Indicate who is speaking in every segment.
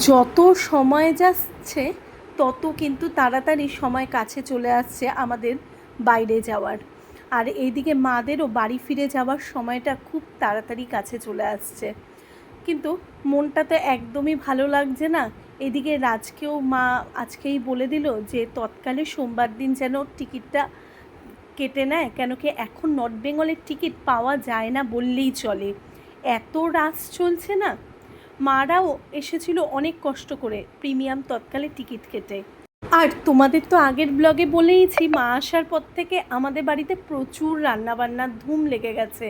Speaker 1: যত সময় যাচ্ছে তত কিন্তু তাড়াতাড়ি সময় কাছে চলে আসছে আমাদের বাইরে যাওয়ার। আর এইদিকে মাদেরও বাড়ি ফিরে যাওয়ার সময়টা খুব তাড়াতাড়ি কাছে চলে আসছে, কিন্তু মনটা তো একদমই ভালো লাগছে না। এদিকে রাজকেও মা আজকেই বলে দিল যে তৎকালে সোমবার দিন যেন টিকিটটা কেটে নেয়, কেন কি এখন নর্থ বেঙ্গলের টিকিট পাওয়া যায় না বললেই চলে, এত রাশ চলছে না। মারাও এসেছিল অনেক কষ্ট করে প্রিমিয়াম তৎকালে টিকিট কেটে। আর তোমাদের তো আগের ব্লগে বলেইছি, মা আসার পর থেকে আমাদের বাড়িতে প্রচুর রান্নাবান্নার ধুম লেগে গেছে।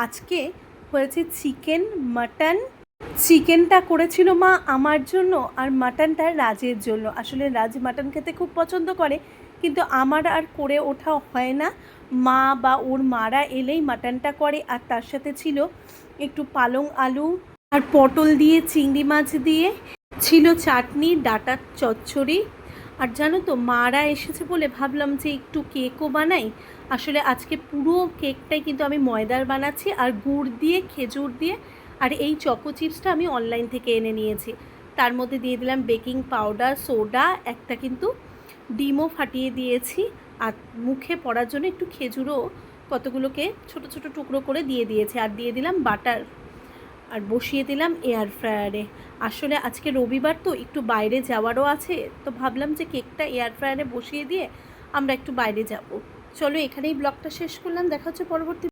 Speaker 1: আজকে হয়েছে চিকেন, মাটন। চিকেনটা করেছিল মা আমার জন্য, আর মাটনটা রাজের জন্য। আসলে রাজ মাটন খেতে খুব পছন্দ করে, কিন্তু আমার আর করে ওঠা হয় না। মা বা ওর মারা এলেই মাটনটা করে। আর তার সাথে ছিল একটু পালং আলু আর পটল দিয়ে, চিংড়ি মাছ দিয়ে ছিল চাটনি, ডাঁটার চচ্চড়ি। আর জানো তো মারা এসেছে বলে ভাবলাম যে একটু কেকও বানাই। আসলে আজকে পুরো কেকটাই কিন্তু আমি ময়দার বানাচ্ছি, আর গুড় দিয়ে, খেজুর দিয়ে। আর এই চকো চিপসটা আমি অনলাইন থেকে এনে নিয়েছি। তার মধ্যে দিয়ে দিলাম বেকিং পাউডার, সোডা, একটা কিন্তু ডিমও ফাটিয়ে দিয়েছি। আর মুখে পড়ার জন্য একটু খেজুরও কতগুলোকে ছোট ছোট টুকরো করে দিয়ে দিয়েছি। আর দিয়ে দিলাম বাটার, আর বসিয়ে দিলাম এয়ার ফ্রায়ারে। আসলে আজকে রবিবার তো একটু বাইরে যাওয়ারও আছে, তো ভাবলাম যে কেকটা এয়ার ফ্রায়ারে বসিয়ে দিয়ে আমরা একটু বাইরে যাব। চলো এখানেই ব্লগটা শেষ করলাম, দেখা হচ্ছে পরবর্তী